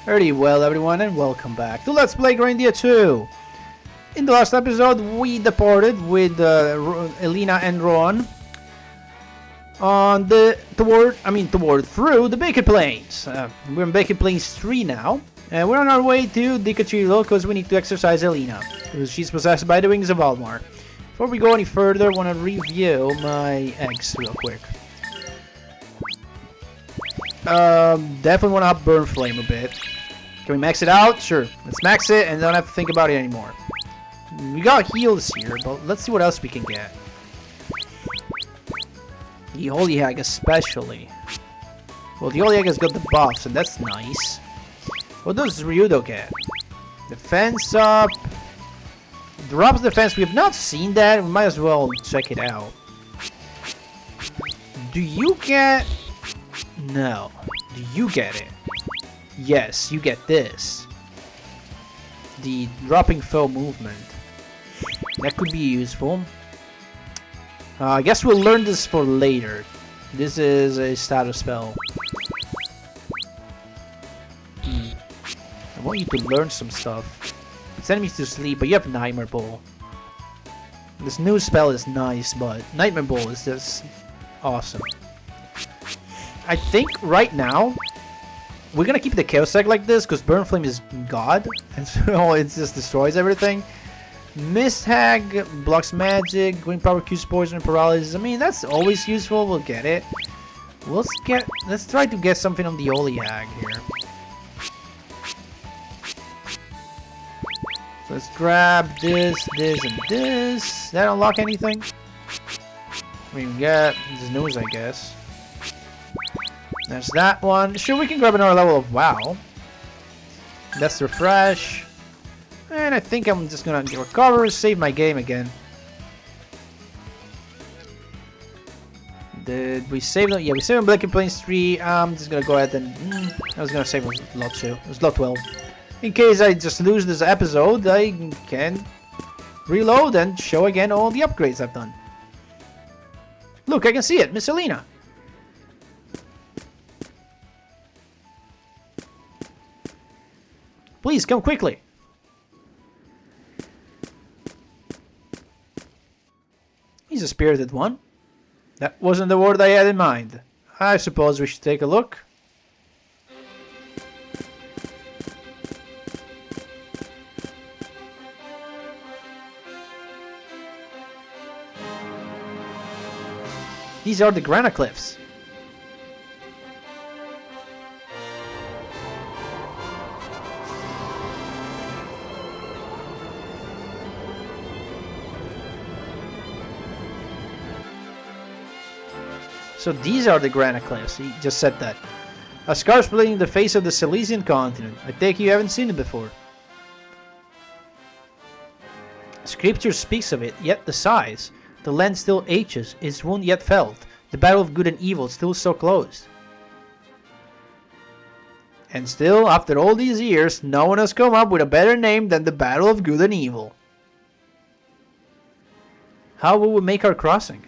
Very well, everyone, and welcome back to Let's Play Grandia II. In the last episode, we departed with Elena and Ron on through the Baker Plains. We're in Baker Plains 3 now, and we're on our way to Dicachilo because we need to exercise Elena, because she's possessed by the wings of Valmar. Before we go any further, I want to review my eggs real quick. Definitely want to up Burn Flame a bit. Can we max it out? Sure. Let's max it and don't have to think about it anymore. We got heals here, but let's see what else we can get. The Holy Hag especially. Well, the Holy Hag has got the buffs, and that's nice. What does Ryudo get? Defense up. Drops defense. We have not seen that. We might as well check it out. Do you get... No. Do you get it? Yes, you get this. The dropping foe movement. That could be useful. I guess we'll learn this for later. This is a status spell. I want you to learn some stuff. It's enemies to sleep, but you have Nightmare Ball. This new spell is nice, but Nightmare Ball is just awesome. I think right now we're gonna keep the Chaos Egg like this because Burn Flame is God, and so it just destroys everything. Mist Hag blocks magic, Green Power Q's poison and paralysis. I mean, that's always useful. We'll get it. Let's try to get something on the Holy Hag here. So let's grab this, this, and this. That unlock anything? We can get this news, I guess. There's that one. Sure, we can grab another level of WoW. Let's refresh. And I think I'm just gonna recover, save my game again. Did we save them? Yeah, we saved on Baker Plains 3. I'm just gonna go ahead and... I was gonna save lot 2. It was lot 12. In case I just lose this episode, I can reload and show again all the upgrades I've done. Look, I can see it. Miss Elena. Please, come quickly. He's a spirited one. That wasn't the word I had in mind. I suppose we should take a look. These are the Grana Cliffs. So these are the Grana Cliffs. He just said that. A scar splitting the face of the Silesian continent. I take you haven't seen it before. Scripture speaks of it, yet the size. The land still aches, its wound yet felt. The battle of good and evil still so close. And still, after all these years, no one has come up with a better name than the Battle of Good and Evil. How will we make our crossing?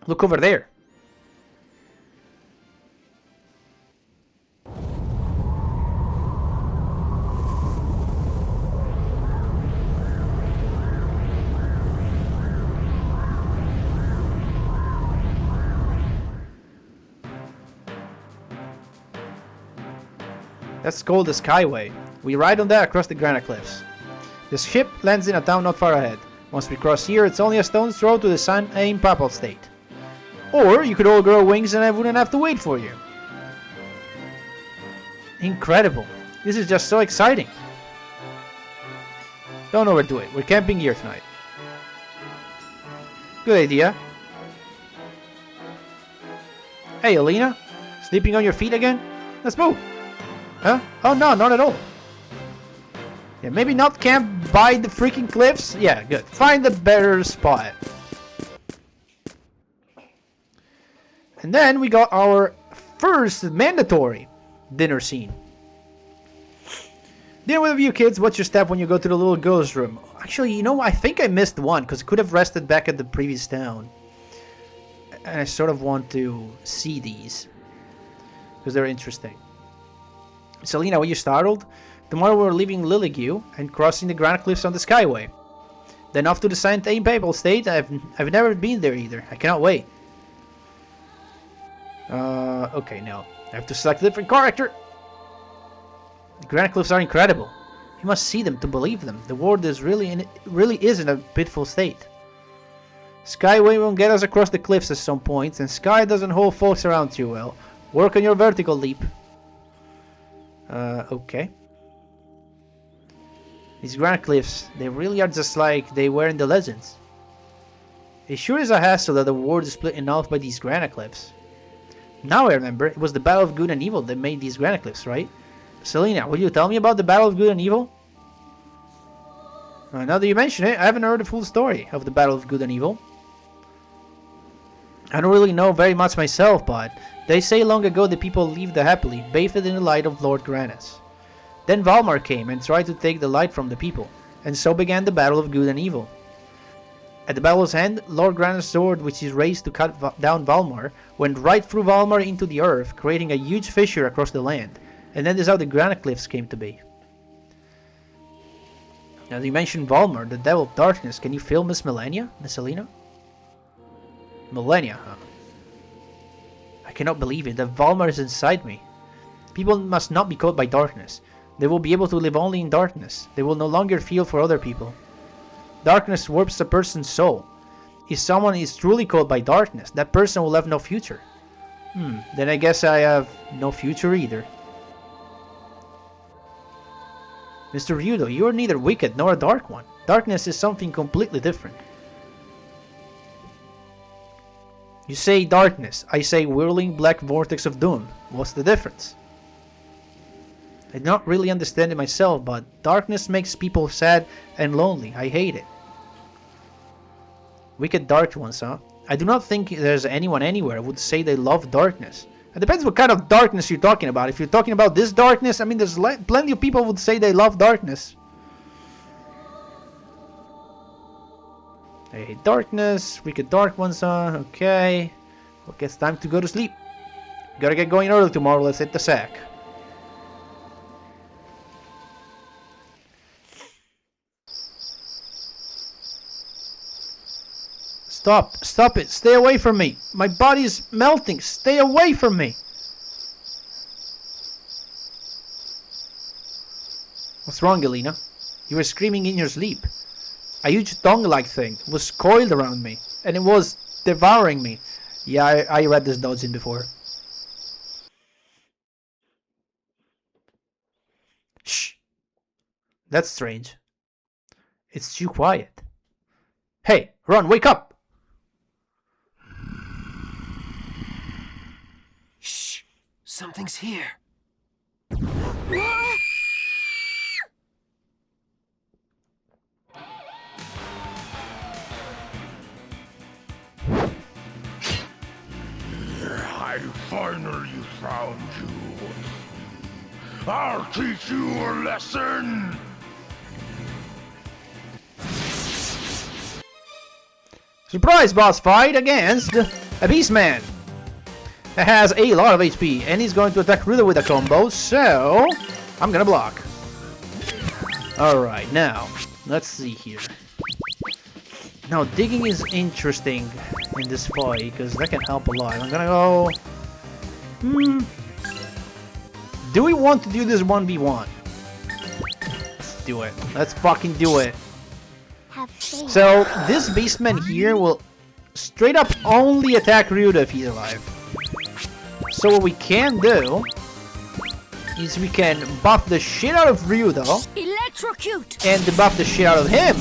Look over there. That's called the Skyway. We ride on that across the Grana Cliffs. The ship lands in a town not far ahead. Once we cross here, it's only a stone's throw to the San Aim Papal State. Or you could all grow wings and I wouldn't have to wait for you. Incredible. This is just so exciting. Don't overdo it. We're camping here tonight. Good idea. Hey, Elena. Sleeping on your feet again? Let's move. Huh? Oh no, not at all. Yeah, maybe not camp by the freaking cliffs? Yeah, good. Find a better spot. And then we got our first mandatory dinner scene. Dinner with a view, kids. What's your step when you go to the little girl's room? Actually, you know, I think I missed one because it could have rested back at the previous town. And I sort of want to see these. because they're interesting. Selena, were you startled? Tomorrow we're leaving Liligue and crossing the Granite Cliffs on the Skyway. Then off to the Saint Papal State. I've never been there either. I cannot wait. Okay, now I have to select a different character. The Granite Cliffs are incredible. You must see them to believe them. The world is really is in a pitiful state. Skyway won't get us across the cliffs at some points, and Sky doesn't hold folks around too well. Work on your vertical leap. Okay. These Granite Cliffs, they really are just like they were in the legends. It sure is a hassle that the world is split in half by these Granite Cliffs. Now I remember, it was the Battle of Good and Evil that made these Granite Cliffs, right? Selena, will you tell me about the Battle of Good and Evil? Now that you mention it, I haven't heard the full story of the Battle of Good and Evil. I don't really know very much myself, but they say long ago the people lived happily, bathed in the light of Lord Granas. Then Valmar came and tried to take the light from the people, and so began the Battle of Good and Evil. At the battle's end, Lord Granas' sword, which is raised to cut down Valmar, went right through Valmar into the earth, creating a huge fissure across the land, and that is how the Granite Cliffs came to be. Now you mentioned Valmar, the Devil of Darkness. Can you feel Miss Melania, Miss Elena? Melania, huh? I cannot believe it, that Valmar is inside me. People must not be caught by darkness. They will be able to live only in darkness. They will no longer feel for other people. Darkness warps a person's soul. If someone is truly caught by darkness, that person will have no future. Then I guess I have no future either. Mr. Ryudo, you are neither wicked nor a dark one. Darkness is something completely different. You say darkness, I say whirling black vortex of doom. What's the difference? I do not really understand it myself, but darkness makes people sad and lonely. I hate it. Wicked dark ones, huh? I do not think there's anyone anywhere who would say they love darkness. It depends what kind of darkness you're talking about. If you're talking about this darkness, I mean, there's plenty of people who would say they love darkness. I hate darkness. Wicked dark ones, huh? Okay. Well, it's time to go to sleep. Gotta get going early tomorrow. Let's hit the sack. Stop it, stay away from me. My body is melting, stay away from me. What's wrong, Elena? You were screaming in your sleep. A huge tongue-like thing was coiled around me, and it was devouring me. Yeah, I read this dodging before. Shh. That's strange. It's too quiet. Hey, Ron, wake up! Shh! Something's here. I finally found you. I'll teach you a lesson. Surprise boss fight against a Beastman. That has a lot of HP, and he's going to attack Ryudo with a combo, so I'm gonna block. Alright, now, let's see here. Now, digging is interesting in this fight, because that can help a lot. I'm gonna go... Do we want to do this 1v1? Let's do it. Let's fucking do it. So, this Beastman here will straight up only attack Ryudo if he's alive. So what we can do is we can buff the shit out of Ryudo Electrocute and debuff the shit out of him.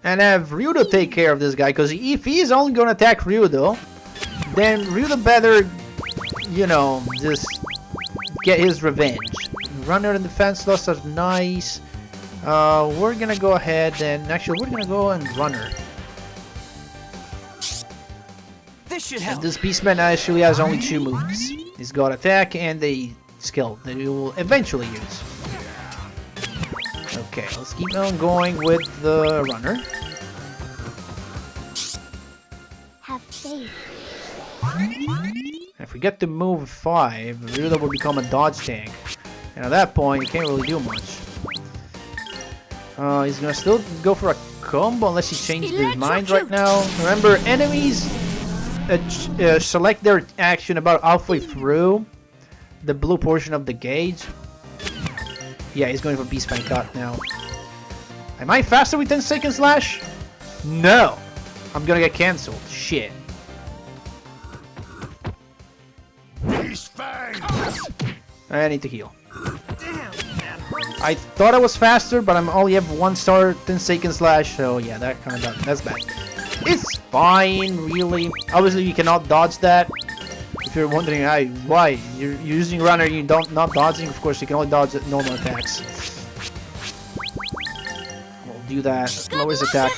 And have Ryudo take care of this guy, because if he's only gonna attack Ryudo, then Ryudo better, you know, just get his revenge. Runner and defense loss are nice. We're gonna go ahead and actually we're gonna go and runner. This should help. And this Beastman actually has only 2 moves. He's got attack and a skill that he will eventually use. Okay, let's keep on going with the runner. Have faith. Have If we get to move 5, Ryudo will become a dodge tank. And at that point, he can't really do much. He's gonna still go for a combo unless he changes his mind right now. Remember, enemies select their action about halfway through the blue portion of the gauge. Yeah, he's going for Beast Fang Cut now. Am I faster with 10-second slash? No! I'm gonna get cancelled. Shit. Beast Fang! I need to heal. I thought I was faster, but I'm only have 1 star 10-second slash, so yeah, that kind of that's bad. It's fine, really. Obviously, you cannot dodge that. If you're wondering why you're using runner, you not dodging. Of course, you can only dodge normal attacks. We'll do that. Lowers attack.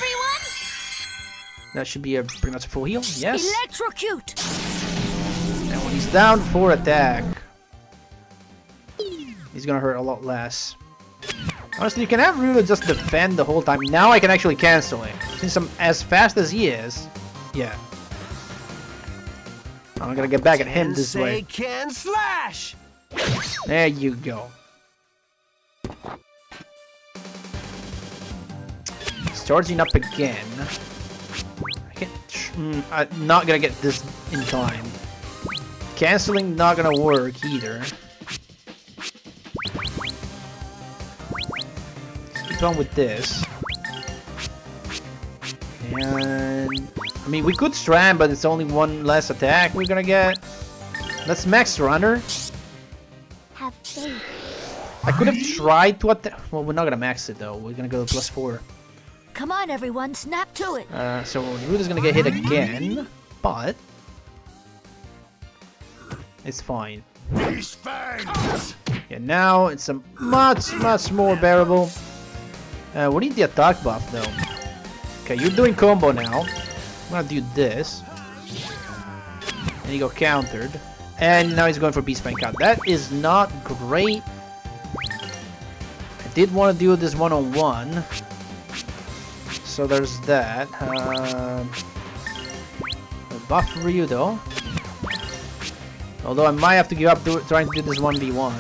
That should be pretty much a full heal. Yes. Electrocute. And when he's down for attack, he's gonna hurt a lot less. Honestly, you can have Ryudo just defend the whole time. Now I can actually cancel it. Since I'm as fast as he is, yeah. I'm gonna get back at him this way. Can slash. There you go. He's charging up again. I can't. I'm not gonna get this in time. Canceling not gonna work either. On with this, and I mean we could strand, but it's only 1 less attack we're gonna get. Let's max runner. Have faith. I could have tried to attack. Well, we're not gonna max it though. We're gonna go to +4. Come on, everyone, snap to it. So Ryudo's gonna get hit again, but it's fine. Beast Fang! Yeah, now it's a much more bearable. We need the attack buff though. Okay, you're doing combo now. I'm gonna do this. And he got countered. And now he's going for Beast Fang Cut. That is not great. I did want to do this one-on-one. So there's that. Buff Ryudo. Although I might have to give up trying to do this 1v1.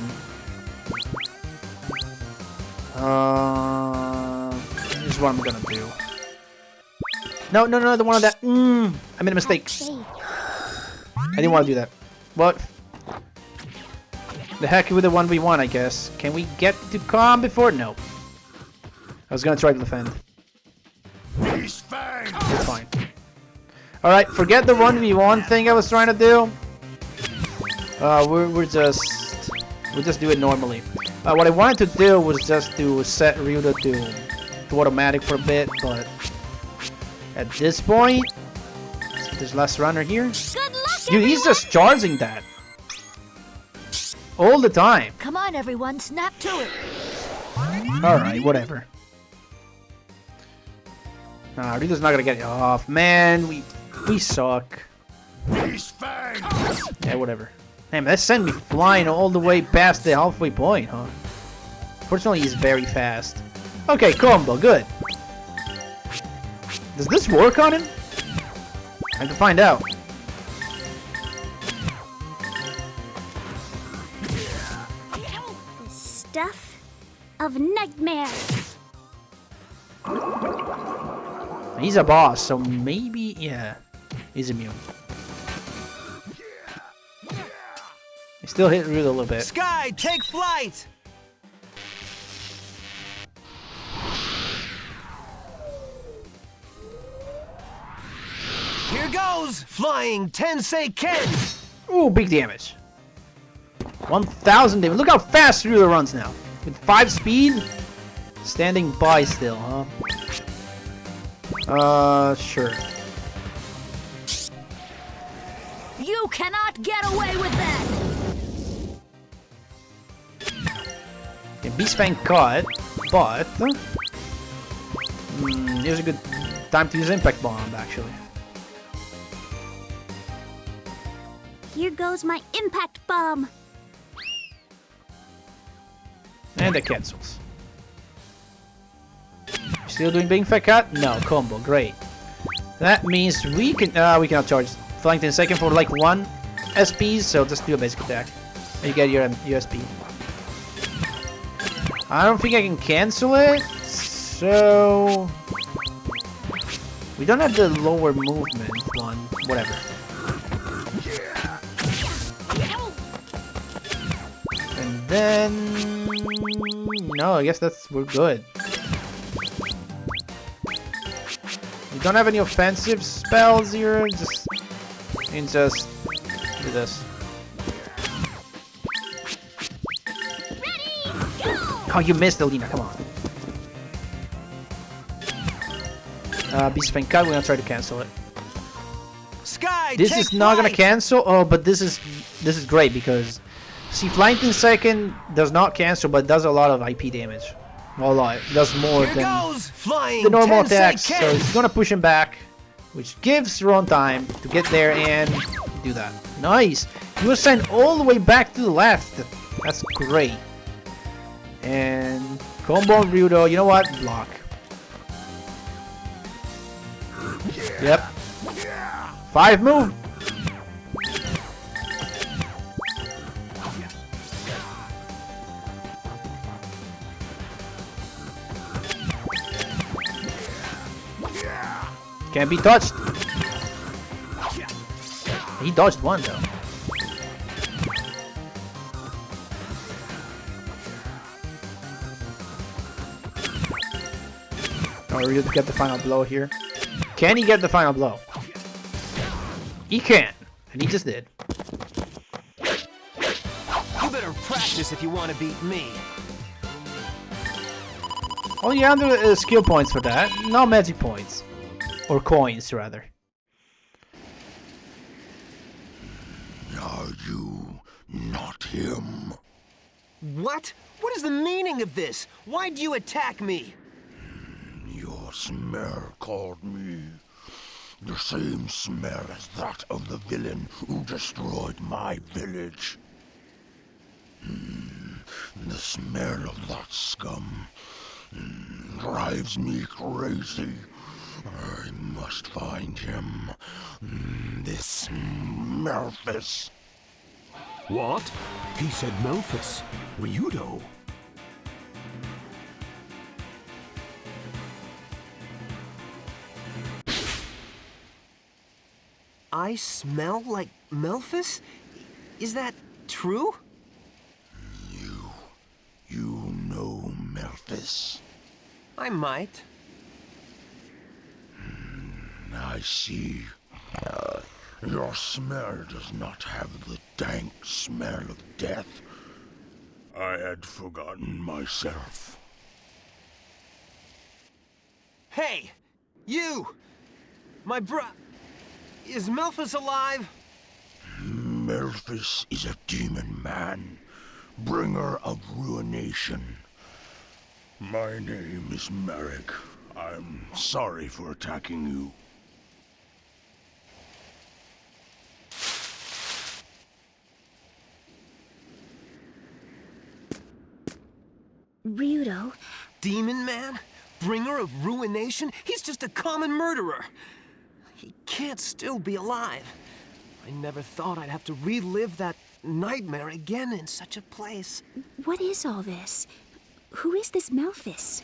This is what I'm gonna do. No, the one of that. I made a mistake. I didn't want to do that. What? The heck with the 1v1, I guess. Can we get to calm before? No. I was gonna try to defend. Beast Fang! It's fine. Alright, forget the 1v1 thing I was trying to do. We'll just do it normally. What I wanted to do was just to set Ryudo to automatic for a bit, but at this point, there's less runner here. Good luck, Dude, he's just charging that all the time. Come on, everyone, snap to it. Alright, whatever. Nah, Ryudo's not gonna get it off. Man, we suck. Beast Fang! Yeah, whatever. Damn, that sent me flying all the way past the halfway point, huh? Fortunately, he's very fast. Okay, combo, good. Does this work on him? I have to find out. The stuff of nightmares. He's a boss, so maybe, yeah, he's immune. He still hit Ryudo a little bit. Sky, take flight. Here goes! Flying Tensei Ken! Ooh, big damage. 1,000 damage. Look how fast Ryudo runs now. With 5 speed? Standing by still, huh? Sure. You cannot get away with that. Yeah, Beast Fang caught, but... here's a good time to use Impact Bomb, actually. Here goes my impact bomb. And it cancels. Still doing Big Fat Cut? No, combo, great. That means we cannot charge. Flanked in second for like 1, SPs, so just do a basic attack. And you get your USP. I don't think I can cancel it, so... We don't have the lower movement one, whatever. And then... No, I guess we're good. We don't have any offensive spells here, just do this. Oh, you missed, Elena, come on. Beast Fang Cut, we're gonna try to cancel it. Sky, This take is not gonna flight. cancel. Oh, but this is great because see, Flying in second does not cancel, but does a lot of IP damage. Well, a lot. It does more Here than goes flying the normal Tensei attacks. So Ken. it's gonna push him back, which gives Ron time to get there and do that. Nice. He was sent all the way back to the left. That's great. And combo on Ryudo. You know what? Block. Yep. 5 move. Can't be touched. He dodged one though. Oh, we're gonna get the final blow here. Can he get the final blow? He can, and he just did. You better practice if you want to beat me. Oh, you have the skill points for that, no magic points. Or coins, rather. Are you not him? What? What is the meaning of this? Why do you attack me? Your smell called me. The same smell as that of the villain who destroyed my village. The smell of that scum drives me crazy. I must find him. This Melphis. What? He said Memphis. Ryudo. I smell like Memphis? Is that true? You know Melphis. I might. I see. Your smell does not have the dank smell of death. I had forgotten myself. Hey! You! My Is Memphis alive? Melphis is a demon man, bringer of ruination. My name is Merrick. I'm sorry for attacking you. Ryudo, Demon man? Bringer of ruination? He's just a common murderer. He can't still be alive. I never thought I'd have to relive that nightmare again in such a place. what is all this? Who is this Memphis?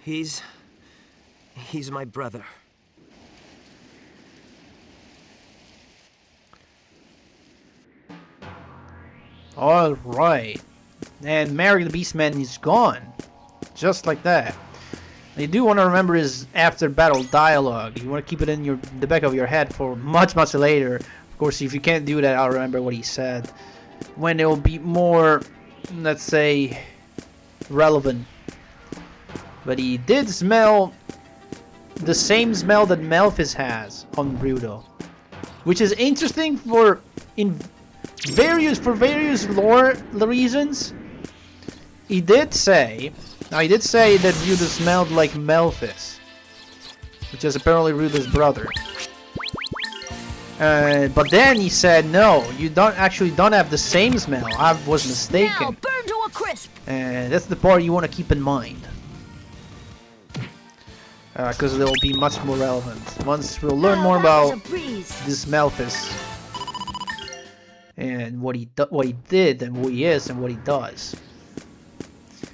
He's my brother. Alright. And Merrick the Beastman is gone. Just like that. You do want to remember his after battle dialogue. You want to keep it in the back of your head for much later. Of course, if you can't do that, I'll remember what he said. When it will be more, let's say, relevant. But he did smell the same smell that Memphis has on Ryudo. Which is interesting for various lore reasons. He did say that Ryudo smelled like Memphis, which is apparently Ryudo's brother. But then he said, no, you don't have the same smell. I was mistaken. Now burn to a crisp! And that's the part you want to keep in mind. because they'll be much more relevant once we'll learn more about this Malthus and what he did and who he is and what he does.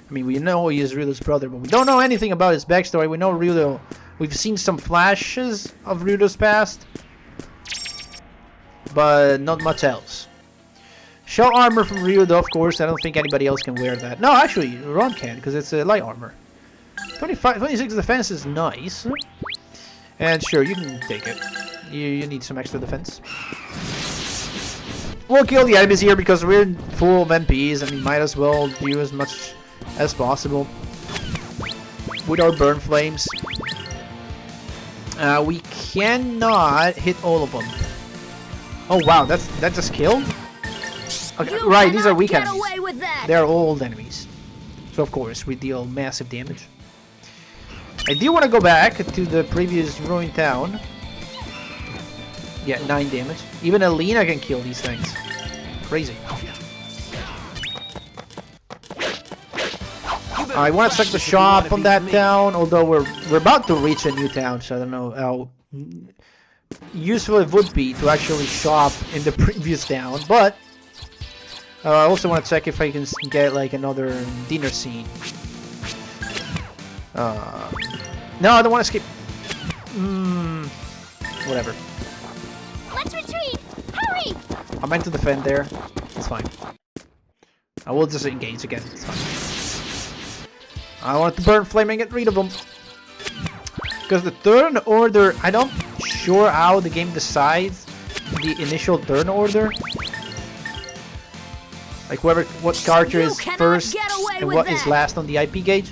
I mean, we know he is Ryudo's brother, but we don't know anything about his backstory. We know Ryudo. We've seen some flashes of Ryudo's past, but not much else. Shell armor from Ryudo, of course. I don't think anybody else can wear that. No, actually, Ron can, because it's a light armor. 26 defense is nice. And sure, you can take it. You need some extra defense. We'll kill the enemies here because we're full of MPs, and we might as well do as much as possible with our burn flames. We cannot hit all of them. Oh wow, that just killed? Okay, right, these are weak enemies. They're old enemies. So of course, we deal massive damage. I do want to go back to the previous ruined town. Yeah, 9 damage. Even Elena can kill these things. Crazy. I want to check the shop on that town, although we're about to reach a new town, so I don't know how useful it would be to actually shop in the previous town, but I also want to check if I can get like another dinner scene. No, I don't want to skip. Whatever. Let's retreat! Hurry! I meant to defend there. It's fine. I will just engage again. It's fine. I want to burn flame and get rid of them. Because the turn order, I'm not sure how the game decides the initial turn order. Like what character is first and what is last on the IP gauge.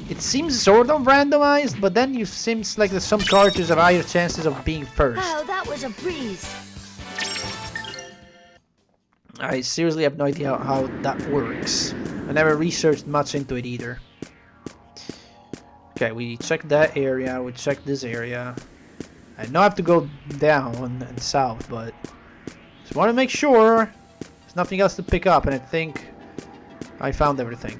It seems sort of randomized, but then it seems like some characters have higher chances of being first. Oh, that was a breeze. I seriously have no idea how that works. I never researched much into it either. Okay, we checked that area, we checked this area. I know I have to go down and south, but just want to make sure there's nothing else to pick up, and I think I found everything.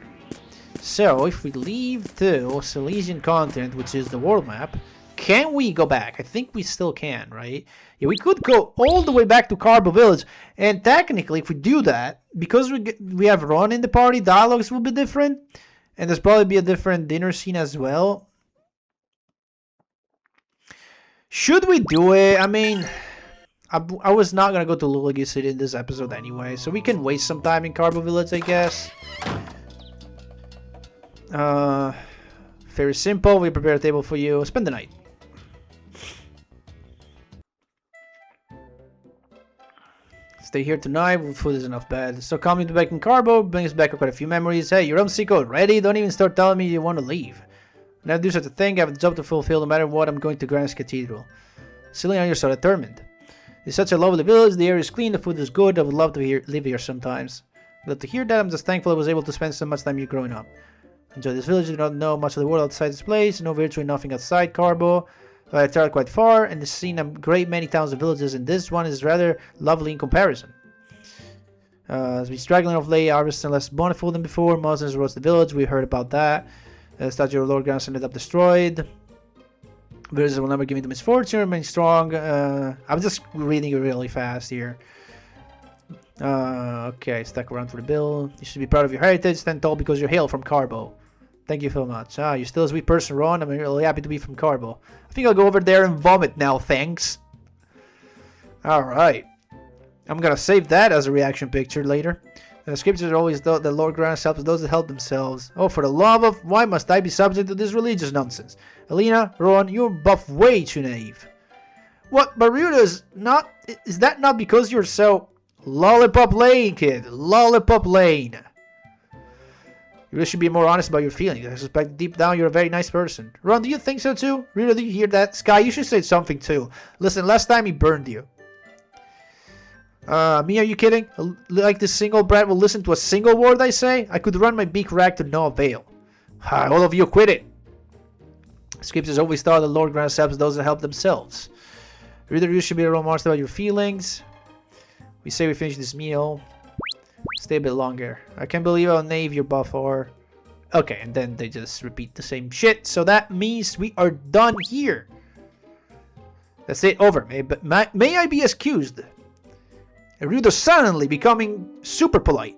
So, if we leave to Silesian continent, which is the world map, can we go back? I think we still can, right? Yeah, we could go all the way back to Carbo Village, and technically, if we do that, because we have Ron in the party, dialogues will be different, and there's probably be a different dinner scene as well. Should we do it? I mean, I was not gonna go to Luigi City in this episode anyway, so we can waste some time in Carbo Village, I guess. Very simple. We prepare a table for you. Spend the night. Stay here tonight. Food is enough bed. So coming back in Carbo brings back quite a few memories. Hey, you're Sicko ready? Don't even start telling me you want to leave. Never do such a thing. I have a job to fulfill. No matter what, I'm going to Granas Cathedral. Selena, you're so determined. It's such a lovely village. The air is clean. The food is good. I would love to live here sometimes. I'd love to hear that. I'm just thankful I was able to spend so much time here growing up. Enjoy this village. I do not know much of the world outside this place. No virtually nothing outside Carbo. I traveled quite far and have seen a great many towns and villages, and this one is rather lovely in comparison. As we straggling off late, harvesting less bountiful than before. Monsters rose the village. We heard about that. Statue of Lord Granas ended up destroyed. Villagers will never give me the misfortune. Remain strong. I'm just reading it really fast here. Okay, stuck around for the bill. You should be proud of your heritage. Stand tall because you hail from Carbo. Thank you so much. You're still a sweet person, Ron. I'm really happy to be from Carbo. I think I'll go over there and vomit now, thanks. Alright. I'm gonna save that as a reaction picture later. The scriptures always thought that Lord Granas helps those that help themselves. Oh, for the love of... Why must I be subject to this religious nonsense? Elena, Ron, you're both way too naive. What? But Ryudo is not... Is that not because you're so... Lollipop Lane, kid. Lollipop Lane. You really should be more honest about your feelings. I suspect deep down you're a very nice person. Ron, do you think so too? Ryudo, do you hear that? Sky, you should say something too. Listen, last time he burned you. Me, are you kidding? Like this single brat will listen to a single word I say? I could run my beak rag to no avail. All of you quit it. Scriptures always thought that Lord Granas helps those that help themselves. Ryudo, you should be a little more honest about your feelings. We say we finish this meal. Stay a bit longer. I can't believe how naive your buff are. Okay, and then they just repeat the same shit. So that means we are done here. That's it, over. May I be excused? Ryudo suddenly becoming super polite.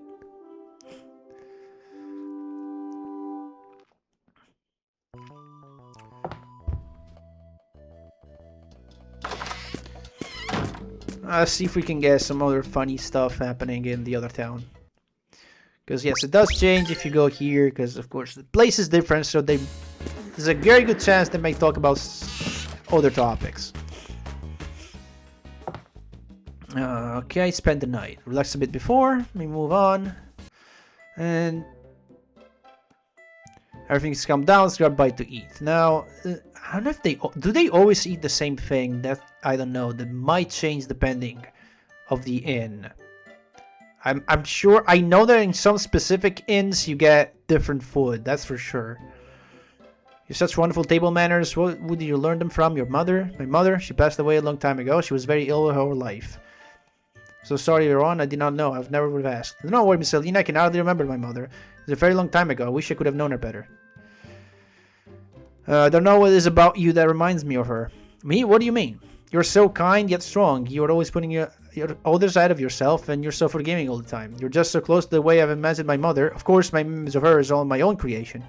Let's see if we can get some other funny stuff happening in the other town. Because yes, it does change if you go here, because of course the place is different, so there's a very good chance they may talk about other topics. Okay, spend the night. Relax a bit before we move on. And everything's calmed down, let's grab a bite to eat. Now, I don't know if do they always eat the same thing? That I don't know. That might change depending of the inn. I'm sure. I know that in some specific inns you get different food. That's for sure. You have such wonderful table manners. Where did you learn them from? Your mother? My mother? She passed away a long time ago. She was very ill with her life. So sorry, Ron. I did not know. I've never would have asked. Don't worry, Miss Elena. I can hardly remember my mother. It was a very long time ago. I wish I could have known her better. I don't know what it is about you that reminds me of her. Me? What do you mean? You're so kind yet strong. You're always putting your other side of yourself, and you're so forgiving all the time. You're just so close to the way I've imagined my mother. Of course, my image of her is all my own creation.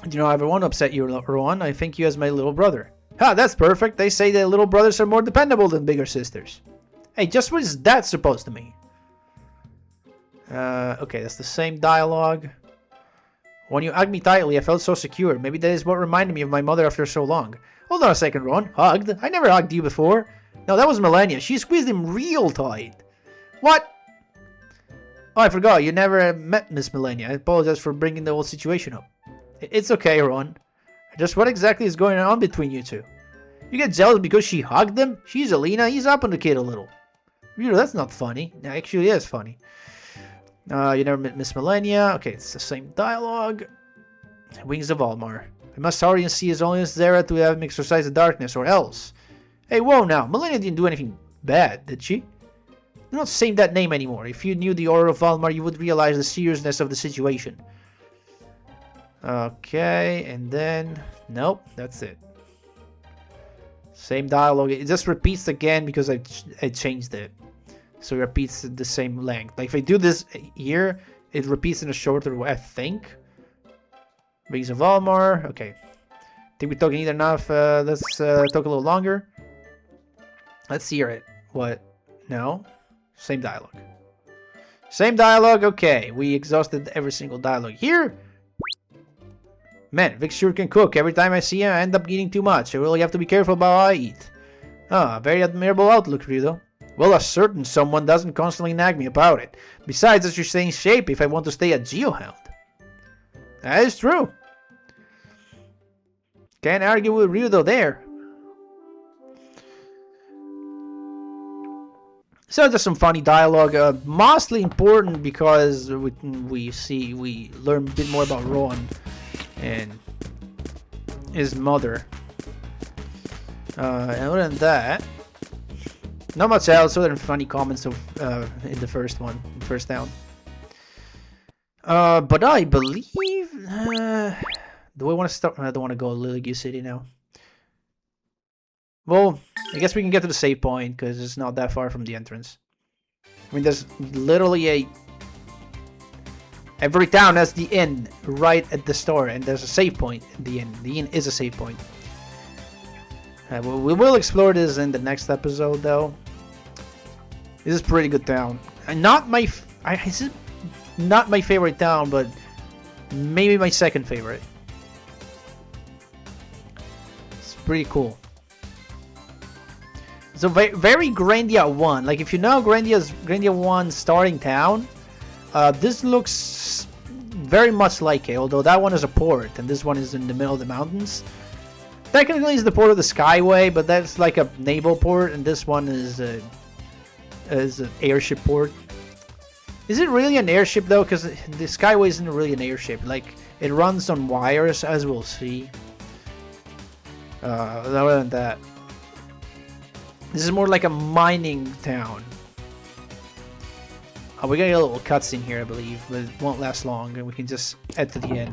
Do you know I ever want to upset you, Rowan? I think you as my little brother. Ha, that's perfect. They say that little brothers are more dependable than bigger sisters. Hey, just what is that supposed to mean? Okay, that's the same dialogue. When you hugged me tightly, I felt so secure. Maybe that is what reminded me of my mother after so long. Hold on a second, Ron. Hugged? I never hugged you before. No, that was Melania. She squeezed him real tight. What? Oh, I forgot. You never met Miss Melania. I apologize for bringing the whole situation up. It's okay, Ron. Just what exactly is going on between you two? You get jealous because she hugged him? She's Elena. He's up on the kid a little. Ryudo, that's not funny. Actually, it is funny. You never met Miss Melania. Okay, it's the same dialogue. Wings of Valmar. I must hurry and see His Holiness Zera to have him exorcise the darkness, or else. Hey, whoa now. Melania didn't do anything bad, did she? Do not say that name anymore. If you knew the Order of Valmar, you would realize the seriousness of the situation. Okay, and then... Nope, that's it. Same dialogue. It just repeats again because I changed it. So it repeats the same length. Like if I do this here, it repeats in a shorter way, I think. Wings of Valmar. Okay. I think we're talking enough. Let's talk a little longer. Let's hear it. What? No? Same dialogue. Same dialogue. Okay. We exhausted every single dialogue here. Man, Vic sure can cook. Every time I see him, I end up eating too much. I really have to be careful about how I eat. Ah, very admirable outlook, Ryudo. Well, a certain someone doesn't constantly nag me about it. Besides, I should stay in shape if I want to stay a Geohound. That is true. Can't argue with Ryudo there. So just some funny dialogue, mostly important because we learn a bit more about Ron and his mother. And other than that, not much else other than funny comments of in the first town. But I believe. Do I want to start? I don't want to go to Lily City now. Well, I guess we can get to the save point because it's not that far from the entrance. I mean, there's literally every town has the inn right at the store, and there's a save point in the inn. The inn is a save point. We will explore this in the next episode, though. This is a pretty good town. And not my favorite town, but maybe my second favorite. It's pretty cool. So very Grandia 1. Like if you know Grandia 1 starting town, this looks very much like it. Although that one is a port, and this one is in the middle of the mountains. Technically, it's the port of the Skyway, but that's like a naval port, and this one is an airship port. Is it really an airship though? Because the Skyway isn't really an airship. Like it runs on wires, as we'll see. Other than that, this is more like a mining town. We got a little cutscene here, I believe, but it won't last long, and we can just head to the inn.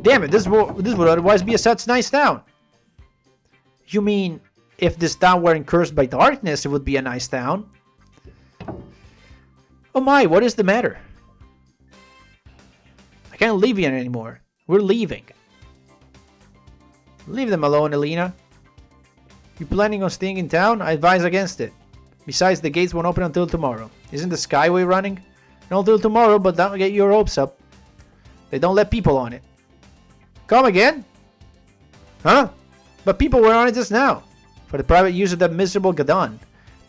Damn it, this would otherwise be such a nice town. You mean, if this town weren't cursed by darkness, it would be a nice town? Oh my, what is the matter? I can't leave here anymore. We're leaving. Leave them alone, Elena. You planning on staying in town? I advise against it. Besides, the gates won't open until tomorrow. Isn't the Skyway running? Not until tomorrow, but don't get your hopes up. They don't let people on it. Come again? Huh? But people were on it just now. For the private use of that miserable Gadon.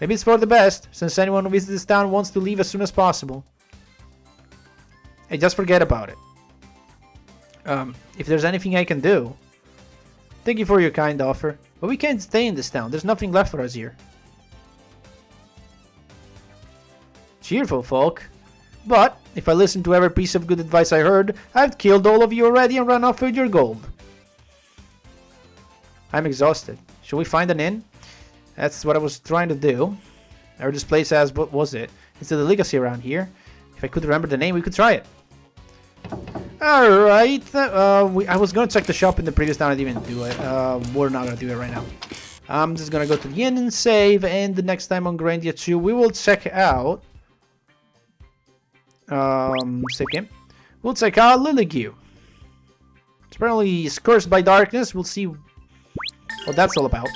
Maybe it's for the best, since anyone who visits this town wants to leave as soon as possible. Hey, just forget about it. If there's anything I can do... Thank you for your kind offer. But we can't stay in this town. There's nothing left for us here. Cheerful folk. But, if I listened to every piece of good advice I heard, I've killed all of you already and run off with your gold. I'm exhausted. Should we find an inn? That's what I was trying to do. I heard this place has, what was it? It's a delicacy around here. If I could remember the name, we could try it. Alright. I was going to check the shop in the previous town. I didn't even do it. We're not going to do it right now. I'm just going to go to the inn and save. And the next time on Grandia II, we will check out... save game. We'll check out Liligue. It's apparently cursed by darkness. We'll see what that's all about.